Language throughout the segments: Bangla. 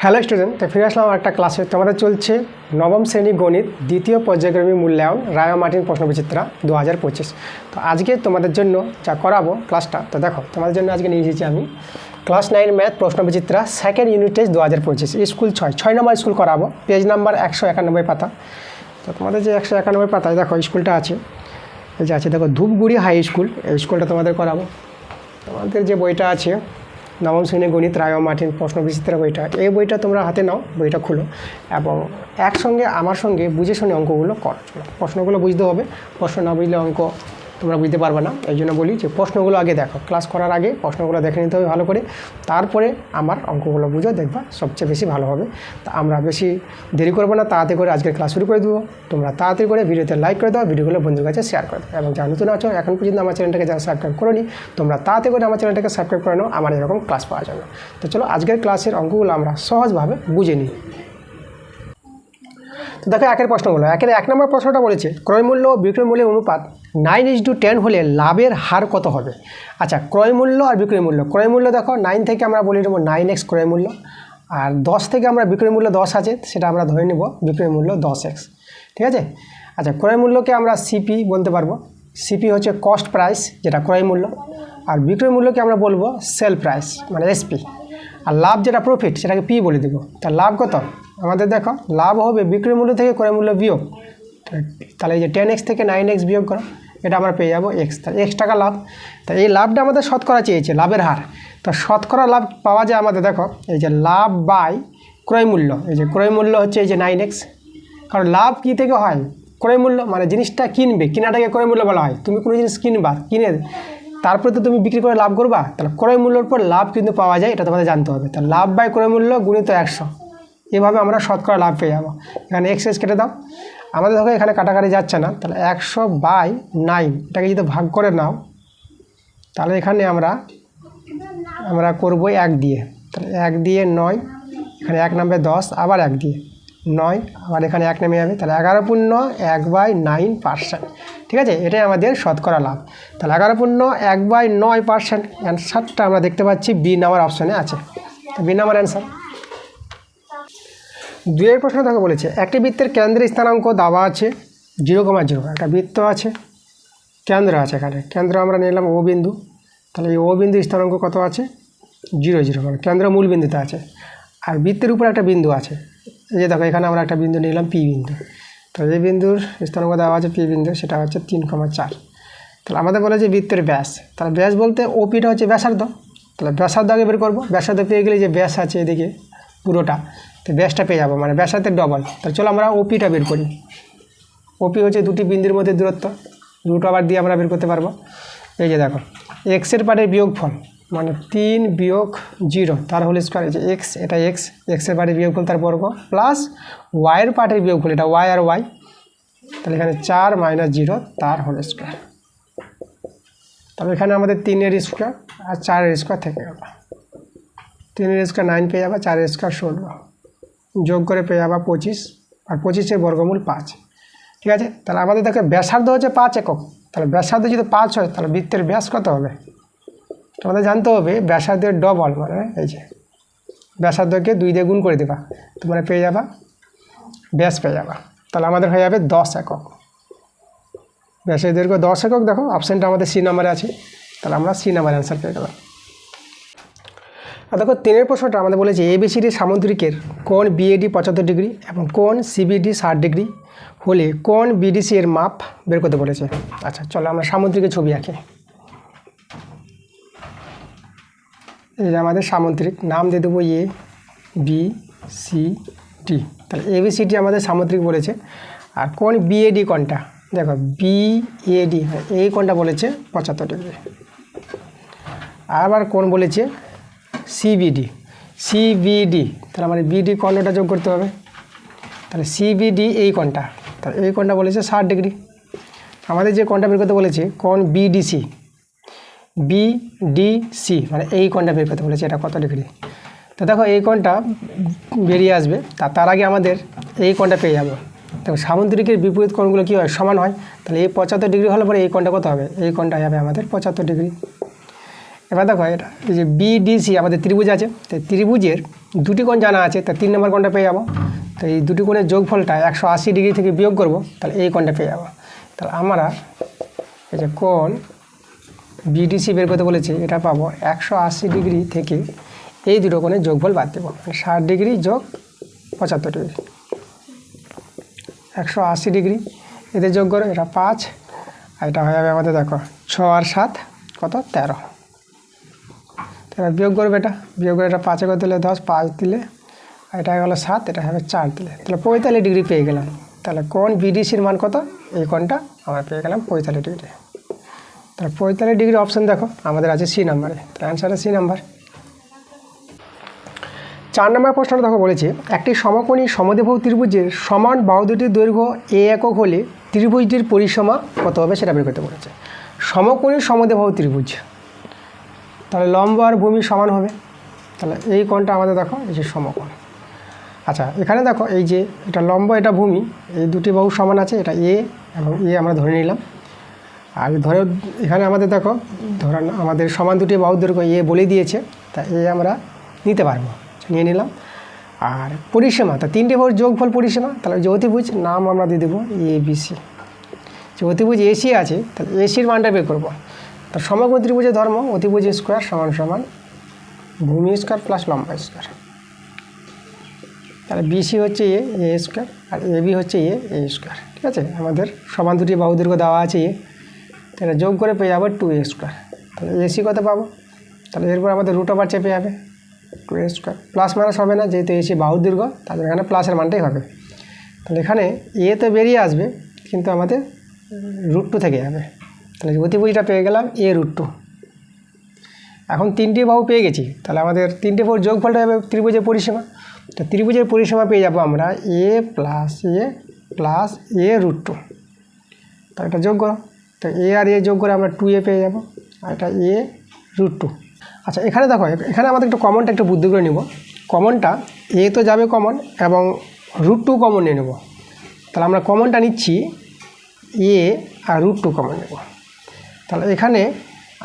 হ্যালো স্টুডেন্ট, তো ফিরে আসলাম একটা ক্লাসে। তোমাদের চলছে নবম শ্রেণী গণিত দ্বিতীয় পর্যায়ক্রমী মূল্যায়ন রায় ও মার্টিন প্রশ্নবিচিত্রা 2025। তো আজকে তোমাদের জন্য যা করাবো ক্লাসটা, তো দেখো তোমাদের জন্য আজকে নিয়ে এসেছি আমি class 9 math Proshnobichitra second unit test 2025 school 6 নম্বর স্কুল করাবো। পেজ নাম্বার 191 পাতা। তো তোমাদের যে 191 পাতায় দেখো স্কুলটা আছে, এই যে আছে দেখো ধূপগুড়ি হাই স্কুল, এই স্কুলটা তোমাদের করাবো। তোমাদের যে বইটা আছে নবম শ্রেণী গণিত রায় ও মার্টিন প্রশ্নবিচিত্রা বইটা, এই বইটা তোমরা হাতে নাও, বইটা খুলো এবং একসঙ্গে আমার সঙ্গে বুঝে শুনে অঙ্কগুলো করো। প্রশ্নগুলো বুঝতে হবে, প্রশ্ন না বুঝলে অঙ্ক তোমরা বুঝতে পারবে না। এই জন্য বলি যে প্রশ্নগুলো আগে দেখো, ক্লাস করার আগে প্রশ্নগুলো দেখে নিতে হবে ভালো করে, তারপরে আমার অঙ্কগুলো বুঝো, দেখবা সবচেয়ে বেশি ভালো হবে। তা আমরা বেশি দেরি করবো না, তাড়াতাড়ি করে আজকের ক্লাস শুরু করে দেবো। তোমরা তাড়াতাড়ি করে ভিডিওতে লাইক করে দাও, ভিডিওগুলো বন্ধুর কাছে শেয়ার করে দাও, এবং যারা নতুন আছো এখন পর্যন্ত আমার চ্যানেলটাকে যারা সাবস্ক্রাইব করোনি, তোমরা তাড়াতাড়ি করে আমার চ্যানেলটাকে সাবস্ক্রাইব করে নাও আমার এরকম ক্লাস পাওয়ার জন্য। তো চলো আজকের ক্লাসের অঙ্কগুলো আমরা সহজভাবে বুঝে নিই। তো দেখো একের প্রশ্নগুলো, এক নম্বর প্রশ্নটা বলেছে ক্রয়মূল্য ও বিক্রয় মূল্যের অনুপাত 9:10 হলে লাভের হার কত হবে। আচ্ছা, ক্রয়মূল্য আর বিক্রয় মূল্য, ক্রয়মূল্য দেখো 9 থেকে আমরা বলে নেব 9x ক্রয়মূল্য, আর 10 থেকে আমরা বিক্রয় মূল্য 10 আছে সেটা আমরা ধরে নেব বিক্রয় মূল্য 10x, ঠিক আছে। আচ্ছা, ক্রয় মূল্যকে আমরা সিপি বলতে পারবো, সিপি হচ্ছে কস্ট প্রাইস যেটা ক্রয় মূল্য, আর বিক্রয় মূল্যকে আমরা বলবো সেল প্রাইস মানে এসপি, আর লাভ যেটা প্রফিট সেটাকে পি বলে দেবো। তা লাভ কত আমাদের দেখো, লাভ হবে বিক্রয় মূল্য থেকে ক্রয় মূল্য বিয়োগ, তাহলে এই যে 10x থেকে 9x বিয়োগ করো, এটা আমরা পেয়ে যাবো এক্স, তাহলে x টাকা লাভ। তা এই লাভটা আমাদের শতকরা চেয়েছে, লাভের হার। তো শতকরা লাভ পাওয়া যায় আমাদের দেখো এই যে লাভ বাই ক্রয় মূল্য, এই যে ক্রয় মূল্য হচ্ছে এই যে 9x, কারণ লাভ কী থেকে হয়, ক্রয় মূল্য মানে জিনিসটা কিনবে, কেনাটাকে ক্রয় মূল্য বলা হয়। তুমি কোনো জিনিস কিনবা, কিনে তারপরে তো তুমি বিক্রি করে লাভ করবা, তাহলে ক্রয় মূল্যর পর লাভ কিন্তু পাওয়া যায়, এটা তোমাদের জানতে হবে। তাহলে লাভ বাই ক্রয় মূল্য গুণিত 100, এভাবে আমরা শতকরা লাভ পেয়ে যাবো। এখানে এক্স কেটে দাও, আমাদের দেখো এখানে কাটাকাটি যাচ্ছে না, তাহলে 100/9 এটাকে যদি ভাগ করে নাও, তাহলে এখানে আমরা করবো 1 দিয়ে, তাহলে 1 দিয়ে 9, এখানে 1 নামবে 10, আবার 1 দিয়ে 9, আবার এখানে 1 নেমে যাবে, তাহলে 11/1/9%, ঠিক আছে। এটাই আমাদের শতকরা লাভ। তাহলে 11/1/9% অ্যান্সারটা আমরা দেখতে পাচ্ছি বি নাম্বার অপশানে আছে, বি নাম্বার অ্যান্সার। 2 প্রশ্ন দেখো বলেছে একটি বৃত্তের কেন্দ্রের স্থানাঙ্ক দেওয়া আছে 0,0, একটা বৃত্ত আছে, কেন্দ্র আছে, এখানে কেন্দ্র আমরা নিলাম ও বিন্দু, তাহলে এই ও বিন্দু স্থানাঙ্ক কত আছে 0,0, মানে কেন্দ্র মূল বিন্দুতে আছে। আর বৃত্তের উপর একটা বিন্দু আছে, এই যে দেখো এখানে আমরা একটা বিন্দু নিলাম পি বিন্দু, তাহলে এই বিন্দুর স্থানাঙ্ক দেওয়া আছে পি বিন্দু, সেটা হচ্ছে 3,4। তাহলে আমাদের বলে যে বৃত্তের ব্যাস, তাহলে ব্যাস বলতে ওপিটা হচ্ছে ব্যাসার্ধ, তাহলে ব্যাসার্ধ আগে বের করবো। ব্যাসার্ধ পেয়ে গেলে যে ব্যাস আছে এদিকে পুরোটা, তো ব্যাসটা পেয়ে যাবো, মানে ব্যাসার্ধের ডবল। তাহলে চলো আমরা ওপিটা বের করি। ওপি হচ্ছে দুটি বিন্দুর মধ্যে দূরত্ব, রুট আবার দিয়ে আমরা বের করতে পারবো। এই যে দেখো এক্সের পাটের বিয়োগফল মানে 3 - 0 তার হোল স্কোয়ার, এই যে এক্স, এটা এক্সের পাটের বিয়োগফল তার বর্গ, প্লাস ওয়াইয়ের পাটের বিয়োগফল, এটা ওয়াই আর ওয়াই, তাহলে এখানে 4 - 0 তার হোল স্কোয়ার। তবে এখানে আমাদের 3-এর স্কোয়ার আর 4-এর স্কোয়ার থেকে গেল, 3-এর স্কোয়ার 9 পেয়ে যাবে, 4-এর স্কোয়ার 16, যোগ করে পেয়ে যাবা 25, আর 25-এর বর্গমূল 5, ঠিক আছে। তাহলে আমাদের দেখো ব্যাসার্ধ হচ্ছে 5 একক, তাহলে ব্যাসার্ধ যদি 5 হয় তাহলে বৃত্তের ব্যাস কত হবে আমাদের জানতে হবে, ব্যাসার্ধের ডবল, মানে এই যে ব্যাসার্ধকে 2 দিয়ে গুণ করে দেবা, তোমরা পেয়ে যাবা ব্যাস পেয়ে যাবা। তাহলে আমাদের হয়ে যাবে 10 একক, ব্যাসের দৈর্ঘ্য 10 একক। দেখো অপশানটা আমাদের সি নাম্বারে আছে, তাহলে আমরা সি নাম্বার অ্যান্সার পেয়ে গেলাম। আর দেখো 3-এর প্রশ্নটা আমাদের বলেছে এবিসিডি সামুদ্রিকের কোণ বিএডি 75 ডিগ্রি এবং কোণ সিবিডি 60 ডিগ্রি হলে কোণ বিডিসি এর মাপ বের করতে বলেছে। আচ্ছা চলো আমরা সামুদ্রিকের ছবি আঁকি। এই যে আমাদের সামুদ্রিক, নাম দিয়ে দেবো এ বি সি ডি, তাহলে এবিসিডি আমাদের সামুদ্রিক বলেছে। আর কোণ বিএডি কোণটা দেখো বিএডি, এই কোণটা বলেছে 75 ডিগ্রি। আবার কোণ বলেছে সিবিডি, তাহলে আমার বিডি কোণটা যোগ করতে হবে, তাহলে সিবিডি এই কোণটা, তাহলে এই কোণটা বলেছে 60 ডিগ্রি। আমাদের যে কোণটা বের করতে বলেছে কোণ বিডিসি, মানে এই কোণটা বের করতে বলেছে, এটা কত ডিগ্রি। তো দেখো এই কোণটা বেরিয়ে আসবে, তার আগে আমাদের এই কোণটা পেয়ে যাবো। দেখো সামুদ্রিকের বিপরীত কোণগুলো কী হয়, সমান হয়, তাহলে এই 75 ডিগ্রি হলে পরে এই কোণটা কত হবে, এই কোণটা হবে আমাদের 75 ডিগ্রি। এবার দেখো এটা এই যে বিডিসি আমাদের ত্রিভুজ আছে, তো ত্রিভুজের দুটি কোণ জানা আছে, তা 3 নম্বর কোণটা পেয়ে যাবো। তো এই দুটি কোণের যোগফলটা 180 ডিগ্রি থেকে বিয়োগ করব, তাহলে এই কোণটা পেয়ে যাবো। তাহলে আমরা এই যে কোণ বিডিসি বের করতে বলেছি, এটা পাবো 180 ডিগ্রি থেকে এই দুটো কোণের যোগফল বাদ দেবো, 60 ডিগ্রি যোগ 75 ডিগ্রি, 180 ডিগ্রি এদের যোগ করো, এটা 5, আর এটা হয়ে যাবে আমাদের দেখো 6 আর 7 কত 13। তাহলে বিয়োগ করবে, এটা বিয়োগ করে এটা 5 করে দিলে 10, 5 দিলে এটা হয়ে গেলো 7, এটা হবে 4 দিলে, তাহলে 45 ডিগ্রি পেয়ে গেলাম। তাহলে কোণ বিডিসির মান কত, এই কোণটা আমরা পেয়ে গেলাম 45 ডিগ্রি। তাহলে 45 ডিগ্রি অপশান দেখো আমাদের আছে সি নাম্বারে, তাহলে অ্যান্সারটা সি নাম্বার। 4 নম্বর প্রশ্নটা দেখো বলেছে, একটি সমকোণী সমদ্বিবাহু ত্রিভুজের সমান বাহু দুটির দৈর্ঘ্য এ একক হলে ত্রিভুজটির পরিসীমা কত হবে সেটা বের করতে বলেছে। সমকোণী সমদ্বিবাহু ত্রিভুজ, তাহলে লম্ব আর ভূমি সমান হবে, তাহলে এই কোণটা আমাদের দেখো এই যে সমকোণ। আচ্ছা এখানে দেখো এই যে এটা লম্ব এটা ভূমি, এই দুটি বাহু সমান আছে, এটা এ এবং এ আমরা ধরে নিলাম। আর ধরে এখানে আমাদের দেখো ধরেন আমাদের সমান দুটি বাহুর দৈর্ঘ্য এ বলে দিয়েছে, তা এ আমরা নিতে পারবো, নিয়ে নিলাম। আর পরিসীমা, তা 3টে বাহুর যোগফল পরিসীমা, তাহলে যে অতিভুজ নাম আমরা দিয়ে দেবো এ বিসি। যে অতিভুজ এসি আছে, তাহলে এসির মানটা বের করবো। তার সমকোণ ত্রিভুজের ধর্ম অতিভুজ স্কোয়ার সমান সমান ভূমি স্কোয়ার প্লাস লম্বা স্কোয়ার। তাহলে বিসি হচ্ছে এ স্কোয়ার আর এবি হচ্ছে এ স্কোয়ার, ঠিক আছে। আমাদের সমান দুটি বাহু দৈর্ঘ্য দেওয়া আছে এ, তাহলে যোগ করে পেয়ে যাবো 2a স্কোয়ার। তাহলে এসি কত পাবো, তাহলে এরপর আমাদের রুট ওভার চেপে যাবে 2a স্কোয়ার, প্লাস মাইনাস হবে না, যেহেতু এসি বাহুর দৈর্ঘ্য তাহলে এখানে প্লাসের মানটাই হবে। তাহলে এখানে এ তো বেরিয়ে আসবে, কিন্তু আমাদের √2 থেকে যাবে, তাহলে অতিভুজটা পেয়ে গেলাম a√2। এখন 3টে বাহু পেয়ে গেছি, তাহলে আমাদের 3টে বাহুর যোগফলটা হবে ত্রিভুজের পরিসীমা। তো ত্রিভুজের পরিসীমা পেয়ে যাবো আমরা a প্লাস a√2। তো এটা যোগ করো, তো এ আর এ যোগ করে আমরা 2a পেয়ে যাবো, আর এটা a√2। আচ্ছা এখানে দেখো, এখানে আমাদের একটু কমনটা একটু বুদ্ধি করে নেব। কমনটা এ তো যাবে কমন এবং √2 কমন নিয়ে নেব। তাহলে আমরা কমনটা নিচ্ছি এ আর √2 কমন নেব। তাহলে এখানে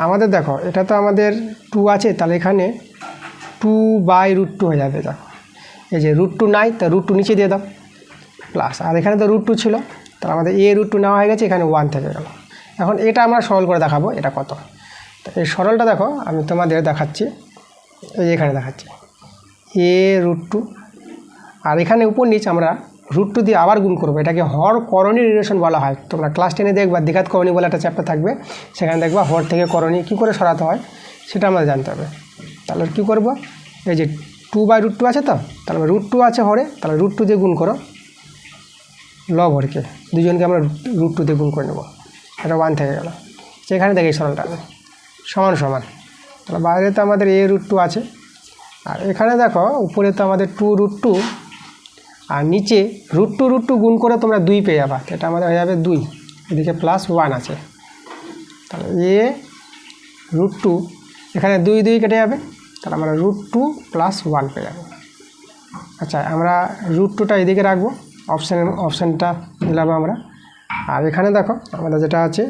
আমাদের দেখো এটা তো আমাদের 2 আছে, তাহলে এখানে 2/√2 হয়ে যাবে। দেখো এই যে √2 নাই, তা √2 নিচে দিয়ে দাও প্লাস, আর এখানে তো √2 ছিল, তাহলে আমাদের a√2 নেওয়া হয়ে গেছে, এখানে 1 থেকে গেল। এখন এটা আমরা সরল করে দেখাবো এটা কত। তো এই সরলটা দেখো আমি তোমাদের দেখাচ্ছি, এই যে এখানে দেখাচ্ছি a√2, আর এখানে উপর নিচ আমরা √2 দিয়ে আবার গুণ করবো। এটাকে হর করণী রিলেশন বলা হয়। তোমরা ক্লাস 10-এ দেখবা দ্বিঘাত করণী বলে একটা চ্যাপ্টার থাকবে, সেখানে দেখবা হর থেকে করণী কী করে সরাতে হয় সেটা আমাদের জানতে হবে। তাহলে কী করব, এই যে 2/√2 আছে, তো তাহলে √2 আছে হরে, তাহলে √2 দিয়ে গুণ করো লব হরকে, দুজনকে আমরা √2 দিয়ে গুণ করে নেব, এটা 1 থেকে গেল। সেখানে দেখে সরলটা সমান সমান, তাহলে বাইরে তো আমাদের a√2 আছে, আর এখানে দেখো উপরে তো আমাদের 2√2, আর নিচে √2 গুণ করে তোমরা 2 পেয়ে যাবা, এটা আমাদের হয়ে যাবে 2, এদিকে প্লাস 1 আছে, তাহলে a√2 এখানে 2 কেটে যাবে, তাহলে আমরা √2 + 1 পেয়ে যাবো। আচ্ছা আমরা √2টা এদিকে রাখবো, অপশানটা নিলাম আমরা। আর এখানে দেখো আমাদের যেটা আছে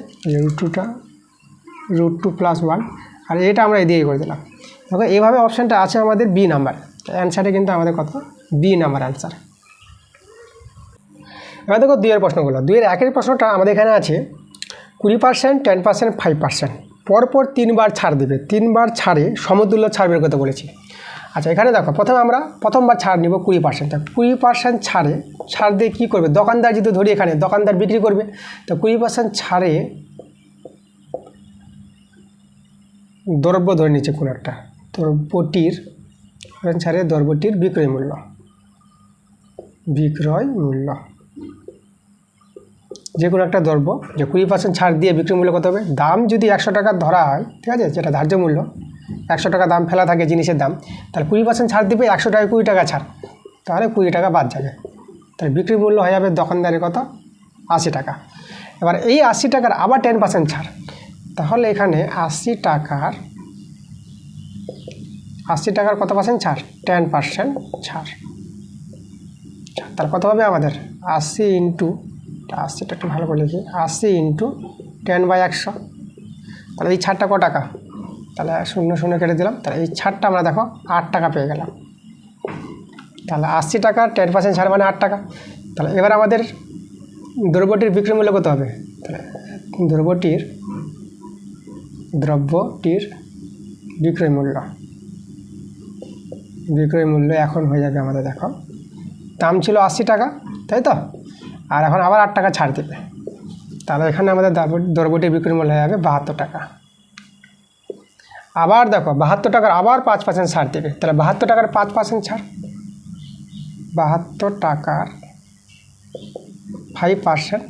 √2 + 1, আর এটা আমরা এদিকে করে দিলাম। দেখো এইভাবে অপশানটা আছে আমাদের বি নাম্বার, অ্যান্সারটা কিন্তু আমাদের কত, বি নাম্বার অ্যান্সার। এবার দেখো 2 এর প্রশ্নগুলো, 2 এর 1 এর প্রশ্নটা আমাদের এখানে আছে 20%, 10%, 5%, পরপর 3বার ছাড় দেবে, 3বার ছাড়ে সমতুল্য ছাড় বের করতে বলেছি। আচ্ছা এখানে দেখো প্রথমে আমরা প্রথমবার ছাড় নিব 20%, 20% ছাড় দিয়ে কী করবে, দোকানদার যদি ধরি এখানে দোকানদার বিক্রি করবে, তো 20% ছাড়ে দ্রব্য ধরে নিচ্ছে কোনো একটা, দ্রব্যটির ছাড়ে দ্রব্যটির বিক্রয় মূল্য, যে কোনো একটা দ্রব্য যে 20% ছাড় দিয়ে বিক্রয় মূল্য কত হবে, দাম যদি 100 টাকা ধরা হয়, ঠিক আছে, যেটা ধার্য মূল্য 100 টাকা দাম ফেলা থাকে জিনিসের দাম, তাহলে 20% ছাড় দিবে, 100 টাকায় 20 টাকা ছাড়, তাহলে 20 টাকা বাদ যাবে, তাহলে বিক্রয় মূল্য হয়ে যাবে দোকানদারের কত, 80 টাকা। এবার এই 80 টাকার আবার 10% ছাড়, তাহলে এখানে 80 টাকার কত পার্সেন্ট ছাড়, 10% ছাড়, তাহলে কত হবে আমাদের 80 ইন্টু 80টা একটু ভালো করে লিখি, 80 ইন্টু 10/100, তাহলে এই ছাড়টা ক টাকা, তাহলে 0 0 কেটে দিলাম, তাহলে এই ছাড়টা আমরা দেখো 8 টাকা পেয়ে গেলাম। তাহলে 80 টাকার 10% ছাড় মানে 8 টাকা। তাহলে এবার আমাদের দ্রব্যটির বিক্রয় মূল্য কত হবে? তাহলে দ্রব্যটির বিক্রয় মূল্য এখন হয়ে যাবে আমাদের, দেখো দাম ছিল 80 টাকা, তাই তো, আর এখন আবার 8 টাকা ছাড় দেবে। তাহলে এখানে আমাদের দ্রব্যটির বিক্রয় মূল্য হয়ে যাবে 72 টাকা। আবার দেখো 72 টাকার আবার 5% ছাড় দেবে, তাহলে 72 টাকার 5% ছাড়, 72 টাকার 5%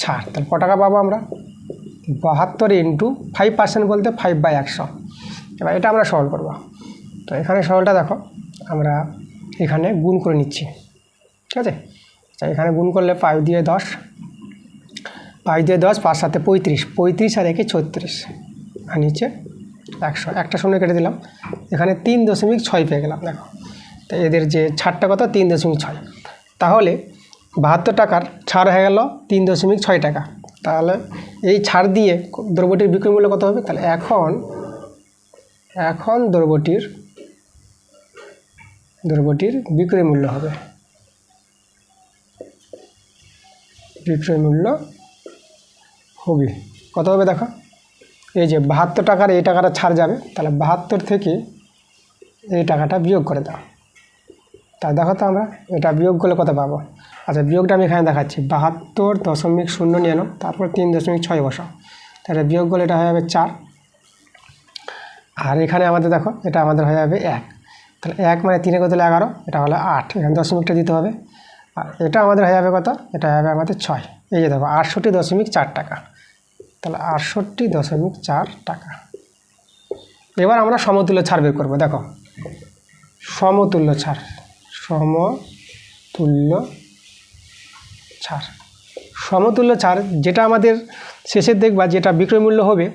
ছাড়, তাহলে ক টাকা পাবো আমরা? 72 ইন্টু 5% বলতে 5/100। এবার এটা আমরা সরল করব। তো এখানে সরলটা দেখো আমরা এখানে গুণ করে নিচ্ছি, ঠিক আছে। এখানে গুণ করলে 5 দিয়ে 10, 5 দিয়ে 10, 5 7 35, 35 আর 1 36, আর নিচে 100, একটা 0 কেটে দিলাম, এখানে 3.6 পেয়ে গেলাম। দেখো তো এদের যে ছাড়টা কত? 3.6। তাহলে 72 টাকার ছাড় হয়ে গেল 3.6 টাকা। তাহলে এই ছাড় দিয়ে দ্রব্যটির বিক্রয় মূল্য কত হবে? তাহলে এখন দ্রব্যটির বিক্রয় মূল্য হবে, কত হবে দেখো, এই যে 72 টাকার এই টাকাটা ছাড় যাবে, তাহলে 72 থেকে এই টাকাটা বিয়োগ করে দাও। তাই দেখো তো আমরা এটা বিয়োগ করলে কত পাবো? আচ্ছা বিয়োগটা আমি এখানে দেখাচ্ছি, 72.0 নিয়ে নাও, তারপর 3.6 বসাও, তাহলে বিয়োগ করলে এটা হয়ে যাবে 4। আর এখানে আমাদের দেখো এটা আমাদের হয়ে যাবে 1, তাহলে 1 মানে 3 কত হলো 11, এটা হলো 8, এখানে দশমিকটা দিতে হবে। আর এটা আমাদের হয়ে যাবে কত? এটা হবে আমাদের 6। এই যে দেখো 68.4 টাকা, তাহলে 68.4 টাকা। এবার আমরা সমতুল্য ছাড় বের করবো। দেখো সমতুল্য ছাড় যেটা আমাদের শেষে দেখবা, যেটা বিক্রয় মূল্য হবে,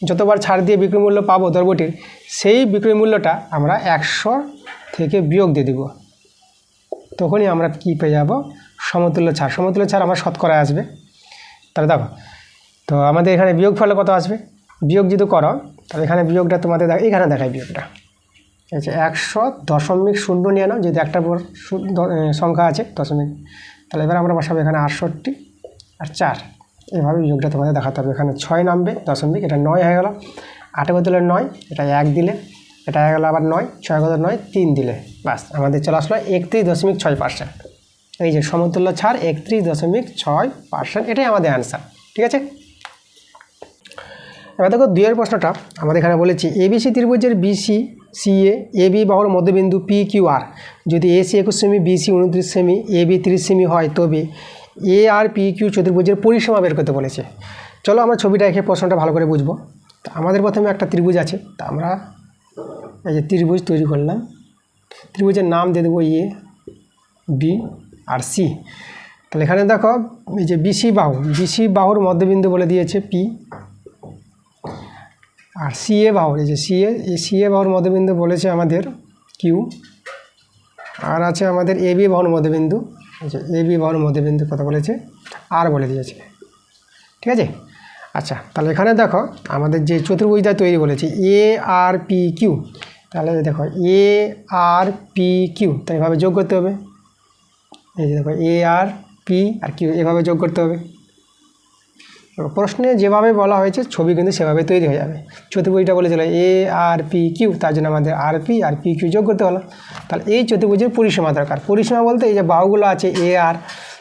যতবার ছাড় দিয়ে বিক্রয় মূল্য পাবো দ্রব্যটির, সেই বিক্রয় মূল্যটা আমরা 100 থেকে বিয়োগ দিয়ে দেব, তখনই আমরা কি পেয়ে যাব? সমতুল্য ছাড় আমার শতকরা আসবে। তাহলে দেখো তো আমাদের এখানে বিয়োগ ফলে কত আসবে? বিয়োগ যদি করো তাহলে এখানে বিয়োগটা তোমাদের এখানে দেখায় বিয়োগটা, ঠিক আছে। 100.0 নিয়ে নাও, যদি একটা সংখ্যা আছে দশমিক, তাহলে এবার আমরা বসাবো এখানে 68 আর 4, এভাবে বিয়োগটা তোমাদের দেখাতে হবে। এখানে 6 নামবে দশমিক, এটা 9 হয়ে গেল, 8 বদলে 9, এটা 1 দিলে, এটা হয়ে গেল আবার 9, 6 বদলে 9, 3 দিলে, বাস আমাদের চলে আসলো 31.6%। এই যে সমতুল্য ছাড় 31.6%, এটাই আমাদের অ্যান্সার, ঠিক আছে। এবার দেখো 2 প্রশ্নটা আমাদের এখানে বলেছি, এবিসি ত্রিভুজের বিসি সিএ এবি বাহুর মধ্যবিন্দু পি কিউ আর যদি এসি 21 সেমি, বিসি 29 সেমি, এবি 30 সেমি হয়, তবে এ আর পি কিউ চতুর্ভুজের পরিসীমা বের করতে বলেছে। চলো আমরা ছবিটা এঁকে প্রশ্নটা ভালো করে বুঝবো। তা আমাদের প্রথমে একটা ত্রিভুজ আছে, তা আমরা এই যে ত্রিভুজ তৈরি করলাম, ত্রিভুজের নাম দিয়ে দেবো এ বি আর সি। তাহলে এখানে দেখো এই যে বিসি বাহুর মধ্যবিন্দু বলে দিয়েছে পি, আর সিএ বাহুর, এই যে সিএ বাহুর মধ্যবিন্দু বলেছে আমাদের কিউ, আর আছে আমাদের এবি বাহুর মধ্যবিন্দু, এই যে এবি বাহুর মধ্যবিন্দু কত বলেছে? আর বলে দিয়েছে, ঠিক আছে। আচ্ছা তাহলে এখানে দেখো আমাদের যে চতুর্ভুজটা তৈরি বলেছে এ আর পি কিউ, তাহলে দেখো এ আর পি কিউ, তাই এভাবে যোগ করতে হবে। এই যে দেখো এ আর পি আর কিউ, এভাবে যোগ করতে হবে। প্রশ্নে যেভাবে বলা হয়েছে ছবি কিন্তু সেভাবে তৈরি হয়ে যাবে। চতুর্ভুজটা বলেছিল এ আর পি কিউ, তার জন্য আমাদের আর পি আর পি কিউ যোগ করতে হলো। তাহলে এই চতুর্ভুজের পরিসীমা দরকার। পরিসীমা বলতে এই যে বাহুগুলো আছে এ আর,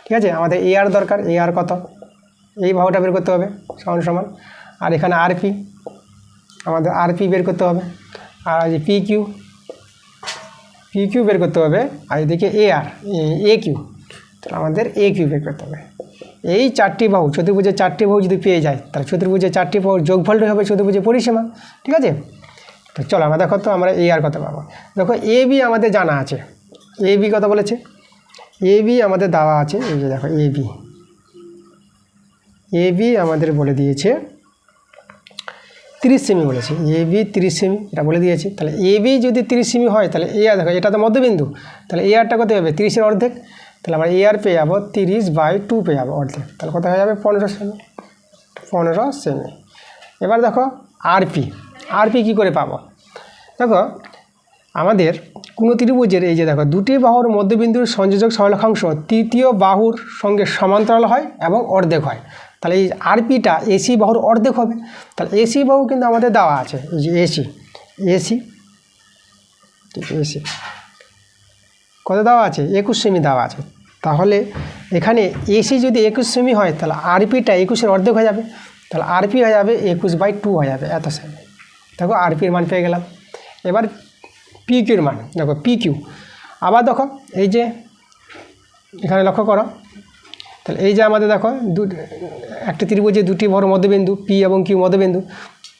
ঠিক আছে, আমাদের এ আর দরকার। এ আর কত? এই বাহুটা বের করতে হবে সমান সমান, আর এখানে আর পি, আমাদের আর পি বের করতে হবে, আর এই যে পি কিউ বের করতে হবে, আর এদিকে এ আর এ কিউ, তাহলে আমাদের এ কিউ বের করতে হবে। এই 4টি বাহু, চতুর্ভুজের 4টি বাহু যদি পেয়ে যায়, তাহলে চতুর্ভুজের 4টি বাহুর যোগফলটাই হবে চতুর্ভুজের পরিসীমা, ঠিক আছে। তো চলো আমরা দেখো তো আমরা এ আর কত পাবো। দেখো এ বি আমাদের জানা আছে, এ বি কত বলেছে? এ বি আমাদের দেওয়া আছে, এই যে দেখো এ বি আমাদের বলে দিয়েছে 30 সেমি বলেছে, এ বি 30 সেমি এটা বলে দিয়েছে। তাহলে এ বি যদি 30 সেমি হয়, তাহলে এ আর দেখো এটা তো মধ্যবিন্দু, তাহলে এ আরটা কত হবে? 30-এর অর্ধেক, তাহলে আমরা এ আর পেয়ে যাবো 30/2 পেয়ে যাবো অর্ধেক, তাহলে কত হয়ে যাবে? 15 সেমি। এবার দেখো আরপি। আরপি কী করে পাবো? দেখো আমাদের কোনো ত্রিভুজের এই যে দেখো দুটি বাহুর মধ্যবিন্দুর সংযোজক সরলরেখাংশ তৃতীয় বাহুর সঙ্গে সমান্তরাল হয় এবং অর্ধেক হয়। তাহলে এই আরপিটা এসি বাহুর অর্ধেক হবে। তাহলে এসি বাহু কিন্তু আমাদের দেওয়া আছে, এই যে এসি এসি এসি কত দেওয়া আছে? 21 সেমি দেওয়া আছে। তাহলে এখানে এসি যদি 21 সেমি হয় তাহলে আরপিটা 21-এর অর্ধেক হয়ে যাবে। তাহলে আরপি হয়ে যাবে 21/2 হয়ে যাবে এত সেমি। দেখো আরপির মান পেয়ে গেলাম। এবার পি কিউর মান দেখো, পি কিউ আবার দেখো এই যে এখানে লক্ষ্য করো, তাহলে এই যে আমাদের দেখো একটি ত্রিভুজে দুটি বাহুর মধ্যবিন্দু পি এবং কিউ মধ্যবিন্দু।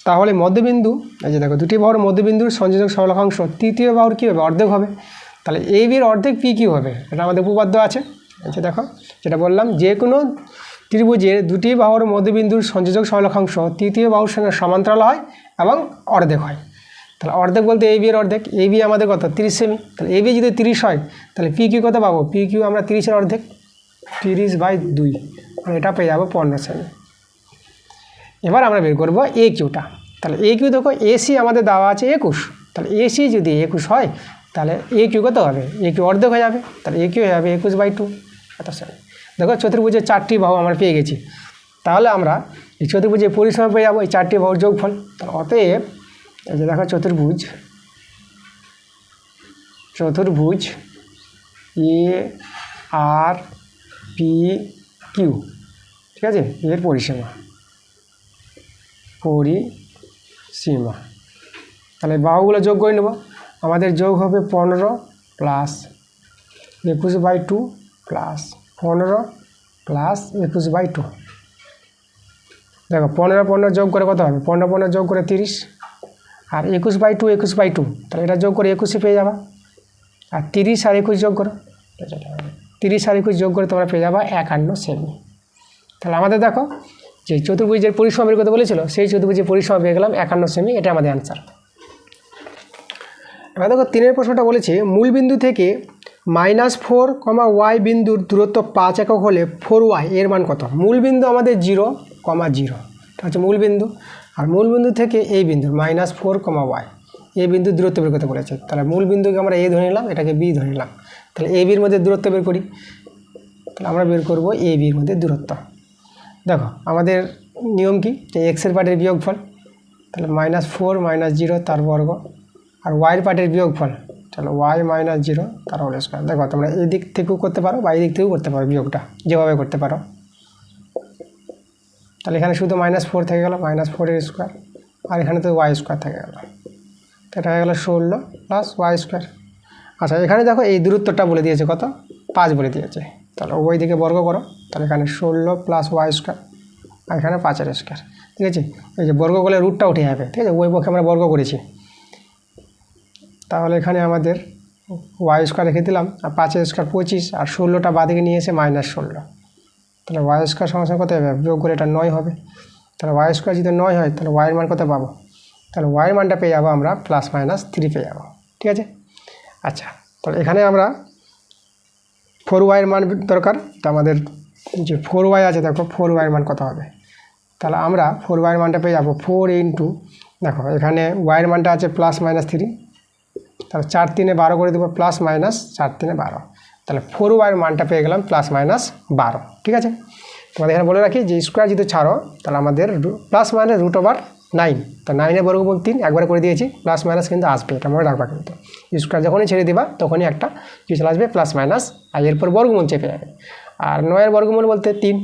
তাহলে মধ্যবিন্দু এই যে দেখো দুটি বাহুর মধ্যবিন্দুর সংযোজক সরলরেখাংশ তৃতীয় বাহুর কী হবে? অর্ধেক হবে। তাহলে এ বির অর্ধেক পি কিউ হবে, এটা আমাদের উপপাদ্য আছে। এই যে দেখো যেটা বললাম, যে কোনো ত্রিভুজের দুটি বাহুর মধ্যবিন্দুর সংযোজক সরলরেখাংশ তৃতীয় বাহুর সঙ্গে সমান্তরাল হয় এবং অর্ধেক হয়। তাহলে অর্ধেক বলতে এই বিয়ের অর্ধেক, এই বি আমাদের কত? 30 সেমি। তাহলে এই বি যদি 30 হয় তাহলে পি কিউ কত পাবো? পি কিউ আমরা 30-এর অর্ধেক, 30/2, মানে এটা পেয়ে যাবো 15 সেমি। এবার আমরা বের করবো এ কিউটা। তাহলে এ কিউ দেখো এসি আমাদের দেওয়া আছে 21, তাহলে এসি যদি 21 হয় তাহলে এ কিউ কত হবে? এ কিউ অর্ধেক হয়ে যাবে, তাহলে এ কিউ হয়ে যাবে 21/2 এত সেমি। দেখো চতুর্ভুজের 4টি বাহু আমরা পেয়ে গেছি। তাহলে আমরা এই চতুর্ভুজের পরিসীমা পেয়ে যাবো এই 4টি বাহুর যোগফল। তাহলে অতএব এই যে দেখো চতুর্ভুজ এ আর পি কিউ, ঠিক আছে, এর পরিসীমা তাহলে বাহুগুলো যোগ করে নেব। আমাদের যোগ হবে 15 প্লাস 21/2 প্লাস 15 প্লাস 21/2। দেখো 15 যোগ করে কত হবে? 15 যোগ করে 30, আর 21/2 তাহলে এটা যোগ করে 21 পেয়ে যাবা। আর 30 আর 21 যোগ করো, 30 আর 21 যোগ করে তোমরা পেয়ে যাবা 51 সেমি। তাহলে আমাদের দেখো যে চতুর্ভুজের পরিসীমা বের করতে বলেছিল সেই চতুর্ভুজের পরিসীমা পেয়ে গেলাম 51 সেমি, এটা আমাদের অ্যান্সার। এবার দেখো 3-এর প্রশ্নটা বলেছে মূলবিন্দু থেকে -4, y বিন্দুর দূরত্ব 5 একক হলে 4y এর মান কত? মূলবিন্দু আমাদের 0, 0 এটা হচ্ছে মূলবিন্দু, আর মূলবিন্দু থেকে এই বিন্দু -4, y এই বিন্দুর দূরত্ব বের করতে বলেছে। তাহলে মূলবিন্দুকে আমরা এ ধরে নিলাম, এটাকে বি ধরে নিলাম। তাহলে এ বির মধ্যে দূরত্ব বের করি। তাহলে আমরা বের করব এ বির মধ্যে দূরত্ব। দেখো আমাদের নিয়ম কি, যে এক্সের পার্টের বিয়োগফল, তাহলে -4 -0 তার বর্গ, আর ওয়াইয়ের পার্টের বিয়োগফল, তাহলে y -0 তার হোল স্কয়ার। দেখো তোমরা এই দিক থেকেও করতে পারো বা এই দিক থেকেও করতে পারো বিয়োগটা, যেভাবে করতে পারো। তাহলে এখানে শুধু -4 থেকে গেল, -4-এর স্কোয়ার, আর এখানে তো y স্কোয়ার থেকে গেল, এটা হয়ে গেল 16 প্লাস y স্কোয়ার। আচ্ছা এখানে দেখো এই দূরত্বটা বলে দিয়েছে কত? 5 বলে দিয়েছে। তাহলে ওই দিকে বর্গ করো, তাহলে এখানে 16 প্লাস y স্কোয়ার, আর এখানে 5-এর স্কোয়ার, ঠিক আছে। এই যে বর্গ করলে রুটটা উঠে যাবে, ঠিক আছে, ওই পক্ষে আমরা বর্গ করেছি। তাহলে এখানে আমাদের y স্কোয়ার রেখে দিলাম, আর 5-এর স্কোয়ার 25, আর 16টা বাদিকে নিয়ে এসে -16, তাহলে y স্কোয়ার সমান কত হবে? যোগ করে এটা 9 হবে। তাহলে y স্কোয়ার যদি 9 হয় তাহলে y এর মান কত পাবো? তাহলে y এর মানটা পেয়ে যাবো আমরা +-3 পেয়ে যাবো, ঠিক আছে। আচ্ছা তাহলে এখানে আমরা 4y এর মান দরকার, তো আমাদের যে 4y আছে দেখো 4y এর মান কত হবে? তাহলে আমরা 4y এর মানটা পেয়ে যাবো 4 ইন্টু, দেখো এখানে y এর মানটা আছে +-3, তাহলে 4 3 12 করে দেবো, +-4 3 12, তাহলে 4y এর মানটা পেয়ে গেলাম +-12, ঠিক আছে। তোমাদের এখানে বলে রাখি যে স্কোয়ার যদি ছাড়ো তাহলে আমাদের +-9, তো 9-এর বর্গমূল 3 একবার করে দিয়েছি, +- কিন্তু আসবে, এটা মনে রাখবা। কিন্তু স্কোয়ার যখনই ছেড়ে দেবা তখনই একটা কি চলে আসবে +-, আর এরপর বর্গমূল চেপে যাবে। আর 9-এর বর্গমূল বলতে 3,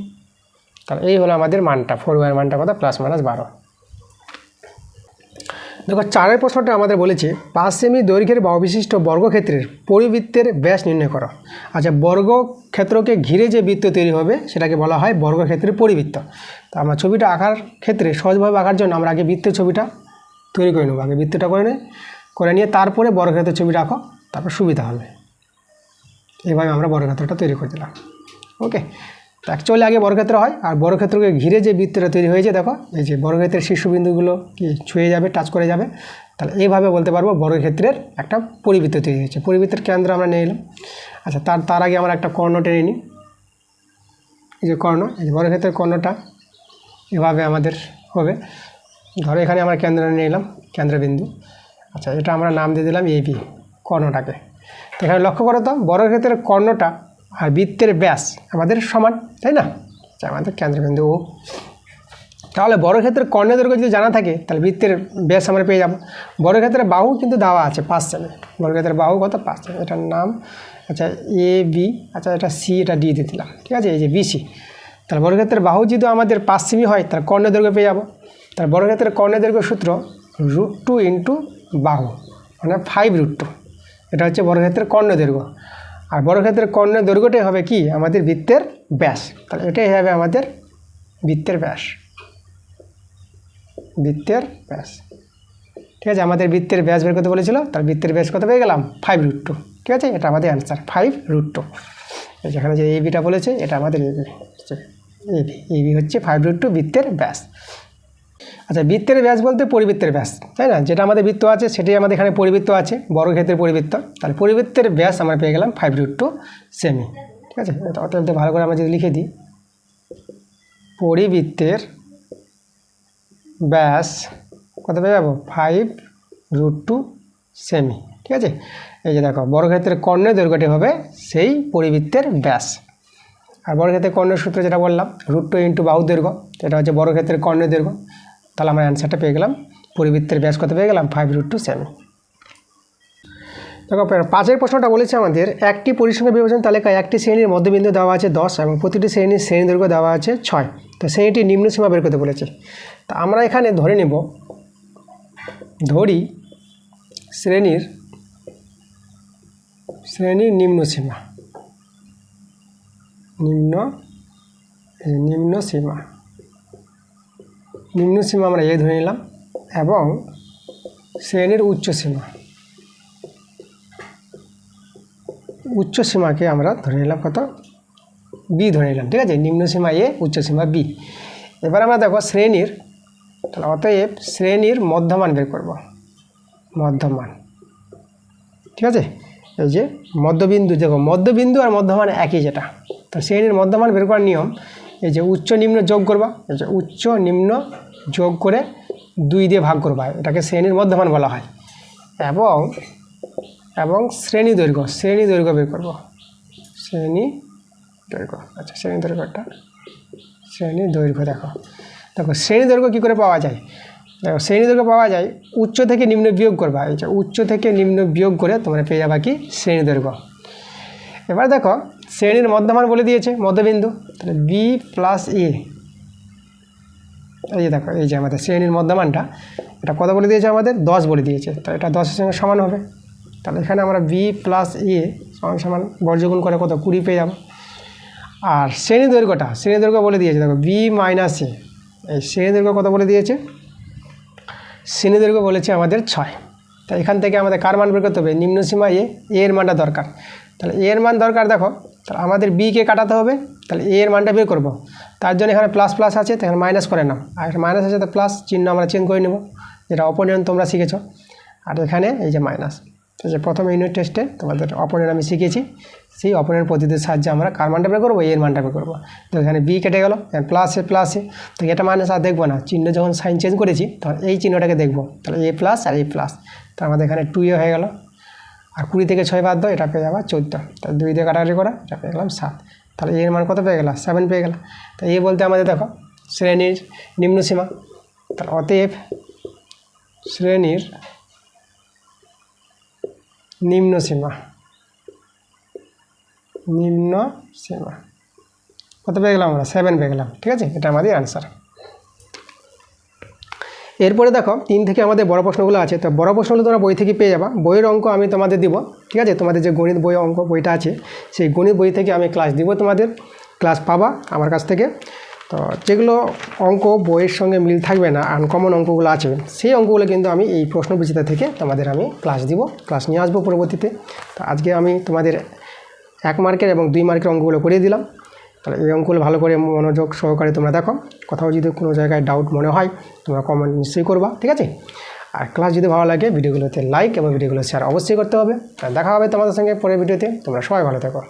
তাহলে এই হলো আমাদের মানটা, 4y এর মানটা কত? +-12। দেখো 4-এর প্রশ্নটা আমাদের বলেছে 5 সেমি দৈর্ঘ্যের বাহুবিশিষ্ট বর্গক্ষেত্রের পরিবৃত্তের ব্যাস নির্ণয় করো। আচ্ছা বর্গক্ষেত্রকে ঘিরে যে বৃত্ত তৈরি হবে সেটাকে বলা হয় বর্গক্ষেত্রের পরিবৃত্ত। তো আমরা ছবিটা আঁকার ক্ষেত্রে সহজভাবে আঁকার জন্য আমরা আগে বৃত্তের ছবিটা তৈরি করে নেব, আগে বৃত্তটা করে নিয়ে তারপরে বর্গক্ষেত্রের ছবিটা আঁকো, তারপর সুবিধা হবে। এইভাবে আমরা বর্গক্ষেত্রটা তৈরি করে দিলাম, ওকে। তো অ্যাকচুয়ালি আগে বর্গক্ষেত্র হয়, আর বর্গক্ষেত্রকে ঘিরে যে বৃত্তটা তৈরি হয়েছে দেখো এই যে বর্গক্ষেত্রের শীর্ষবিন্দুগুলো কি ছুঁয়ে যাবে, টাচ করে যাবে, তাহলে এইভাবে বলতে পারবো বর্গক্ষেত্রের একটা পরিবৃত্ত তৈরি হয়েছে। পরিবৃত্তের কেন্দ্র আমরা নিয়ে এলাম। আচ্ছা তার আগে আমরা একটা কর্ণ টেনে নিই, এই যে কর্ণ, এই যে বর্গক্ষেত্রের কর্ণটা এভাবে আমাদের হবে। ধরো এখানে আমরা কেন্দ্র নিয়ে নিলাম, কেন্দ্রবিন্দু। আচ্ছা, এটা আমরা নাম দিয়ে দিলাম এবি, কর্ণটাকে। তো এখানে লক্ষ্য করো তো, বর্গক্ষেত্রের কর্ণটা আর বৃত্তের ব্যাস আমাদের সমান, তাই না? আচ্ছা, আমাদের কেন্দ্রবিন্দু ও। তাহলে বর্গক্ষেত্রের কর্ণের দৈর্ঘ্য যদি জানা থাকে তাহলে বৃত্তের ব্যাস আমরা পেয়ে যাব। বর্গক্ষেত্রের বাহু কিন্তু দেওয়া আছে 5 সেমি, বর্গক্ষেত্রের বাহু কত 5 সেমি, এটার নাম আচ্ছা এ বি, আচ্ছা এটা সি, এটা ডি দিয়ে দিলাম, ঠিক আছে, এই যে বিসি। তাহলে বর্গক্ষেত্রের বাহু যদি আমাদের 5 সেমি হয় তাহলে কর্ণের দৈর্ঘ্য পেয়ে যাবো। তাহলে বর্গক্ষেত্রের কর্ণের দৈর্ঘ্য সূত্র √2 ইন্টু বাহু, মানে 5√2, এটা হচ্ছে বর্গক্ষেত্রের কর্ণের দৈর্ঘ্য। আর বর্গক্ষেত্রের কর্ণের দৈর্ঘ্যটাই হবে কি আমাদের বৃত্তের ব্যাস। তাহলে এটাই হবে আমাদের বৃত্তের ব্যাস, বৃত্তের ব্যাস। ঠিক আছে, আমাদের বৃত্তের ব্যাস বের করতে বলেছিল, তার বৃত্তের ব্যাস কত পেয়ে গেলাম 5√2। ঠিক আছে, এটা আমাদের অ্যান্সার 5√2। যেখানে যে এবিটা বলেছে এটা আমাদের এবি, এবি হচ্ছে 5√2 বৃত্তের ব্যাস। আচ্ছা, বৃত্তের ব্যাস বলতে পরিবৃত্তের ব্যাস, তাই না? যেটা আমাদের বৃত্ত আছে সেটাই আমাদের এখানে পরিবৃত্ত আছে, বর্গক্ষেত্রের পরিবৃত্ত। তাহলে পরিবৃত্তের ব্যাস আমরা পেয়ে গেলাম 5√2 সেমি। ঠিক আছে, অতএব ভালো করে আমরা যদি লিখে দিই, পরিবৃত্তের ব্যাস কত পেয়ে যাবো 5√2 সেমি। ঠিক আছে, এই যে দেখো বর্গক্ষেত্রের কর্ণের দৈর্ঘ্যটি হবে সেই পরিবৃত্তের ব্যাস। আর বর্গক্ষেত্রের কর্ণের সূত্র যেটা বললাম √2 ইন্টু বাহু দৈর্ঘ্য, এটা হচ্ছে বর্গক্ষেত্রের কর্ণের দৈর্ঘ্য। তাহলে আমরা অ্যান্সারটা পেয়ে গেলাম, পরিবৃত্তের ব্যাস কত পেয়ে গেলাম 5√2 সেমি। দেখো 5এর প্রশ্নটা বলেছে আমাদের একটি পরিসংখ্যান বিভাজন তালিকায় একটি শ্রেণীর মধ্যবিন্দু দেওয়া আছে 10 এবং প্রতিটি শ্রেণীর শ্রেণী দৈর্ঘ্য দেওয়া আছে 6। তো শ্রেণীটি নিম্ন সীমা বের করতে বলেছে। তা আমরা এখানে ধরে নেব, ধরি শ্রেণীর নিম্ন সীমা, নিম্ন সীমা আমরা এ ধরে নিলাম, এবং শ্রেণীর উচ্চ সীমাকে আমরা ধরে নিলাম কত বি ধরে নিলাম। ঠিক আছে, নিম্ন সীমা এ, উচ্চ সীমা বি। এবার আমরা দেখো শ্রেণীর, তাহলে অতএব শ্রেণীর মধ্যমান বের করব, মধ্যমান। ঠিক আছে, এই যে মধ্যবিন্দু, দেখো মধ্যবিন্দু আর মধ্যমান একই, যেটা তো শ্রেণীর মধ্যমান বের করার নিয়ম, এই যে উচ্চ নিম্ন যোগ করবা, এই যে উচ্চ নিম্ন যোগ করে 2 দিয়ে ভাগ করবা, এটাকে শ্রেণীর মধ্যমান বলা হয়। এবং শ্রেণী দৈর্ঘ্য বের করব, শ্রেণী দৈর্ঘ্য। আচ্ছা, শ্রেণী দৈর্ঘ্যটা, শ্রেণী দৈর্ঘ্য দেখো শ্রেণী দৈর্ঘ্য কী করে পাওয়া যায়? দেখো শ্রেণী দৈর্ঘ্য পাওয়া যায় উচ্চ থেকে নিম্ন বিয়োগ করবা, এই যে উচ্চ থেকে নিম্ন বিয়োগ করে তোমরা পেয়ে যাবা কি শ্রেণী দৈর্ঘ্য। এবার দেখো শ্রেণীর মধ্যমান বলে দিয়েছে মধ্যবিন্দু, তাহলে বি প্লাস এ। এই যে দেখো, এই যে আমাদের শ্রেণীর মধ্যমানটা এটা কত বলে দিয়েছে আমাদের 10 বলে দিয়েছে, তো এটা 10-এর সঙ্গে সমান হবে। তাহলে এখানে আমরা বি প্লাস এ সমান বর্গগুণ করে কত 20 পেয়ে যাব। আর শ্রেণী দৈর্ঘ্য বলে দিয়েছে, দেখো বি মাইনাস এ, এই শ্রেণী দৈর্ঘ্য কত বলে দিয়েছে? শ্রেণী দৈর্ঘ্য বলেছে আমাদের 6। তাই এখান থেকে আমাদের কার মান বের করতে হবে? নিম্ন সীমা এর মানটা দরকার। তাহলে এর মান দরকার, দেখো তাহলে আমাদের বিকে কাটাতে হবে, তাহলে এর মানটা বের করব। তার জন্য এখানে প্লাস প্লাস আছে, তো এখানে মাইনাস করে নাও, আর এখানে মাইনাস আছে তো প্লাস চিহ্ন আমরা চেঞ্জ করে নেব, যেটা অপোনেন্ট তোমরা শিখেছ। আর এখানে এই যে মাইনাস, যে প্রথম ইউনিট টেস্টে তোমাদের অপোনেন্ট আমি শিখেছি, সেই অপোনেন্ট পদ্ধতির সাহায্যে আমরা কার মানটা বের করবো? এর মানটা বের করবো। তো এখানে বি কেটে গেল, প্লাসে, তো এটা মাইনাস আর দেখবো না, চিহ্ন যখন সাইন চেঞ্জ করেছি তখন এই চিহ্নটাকে দেখবো, তাহলে এ প্লাস আর এ প্লাস, তো আমাদের এখানে 2 হয়ে গেল। আর 20 থেকে 6 বাদ দাও, এটা পেয়ে যাবা 14, তাহলে 2 দিয়ে কাটাকাটি করা, এটা পেয়ে গেলাম 7। তাহলে এর মান কত পেয়ে গেলাম? 7 পেয়ে গেলাম। তো এ বলতে আমাদের দেখো শ্রেণীর নিম্ন সীমা, তাহলে অতএব শ্রেণীর নিম্ন সীমা কত পেয়ে গেলাম আমরা? 7 পেয়ে গেলাম। ঠিক আছে, এটা আমাদের আনসার। এরপরে দেখো 3 থেকে আমাদের বড় প্রশ্নগুলো আছে, তো বড় প্রশ্নগুলো তোমরা বই থেকে পেয়ে যাবা। বইয়ের অঙ্ক আমি তোমাদের দিব, ঠিক আছে? তোমাদের যে গণিত বই অঙ্ক বইটা আছে সেই গণিত বই থেকে আমি ক্লাস দিব, তোমাদের ক্লাস পাবা আমার কাছ থেকে। তো যেগুলো অঙ্ক বইয়ের সঙ্গে মিল থাকবে না, আনকমন অঙ্কগুলো আছে, সেই অঙ্কগুলো কিন্তু আমি এই প্রশ্ন বিচিত্রা থেকে তোমাদের আমি ক্লাস দিব, ক্লাস নিয়ে আসবো পরবর্তীতে। তো আজকে আমি তোমাদের 1 মার্কের এবং 2 মার্কের অঙ্কগুলো করিয়ে দিলাম। তাহলে এই অঙ্কগুলো ভালো করে মনোযোগ সহকারে তোমরা দেখো, কোথাও যদি কোনো জায়গায় ডাউট মনে হয় তোমরা কমেন্ট নিশ্চয়ই করবা, ঠিক আছে? আর ক্লাস যদি ভালো লাগে ভিডিওগুলোতে লাইক এবং ভিডিওগুলো শেয়ার অবশ্যই করতে হবে। দেখা হবে তোমাদের সঙ্গে পরের ভিডিওতে, তোমরা সবাই ভালো থাকো।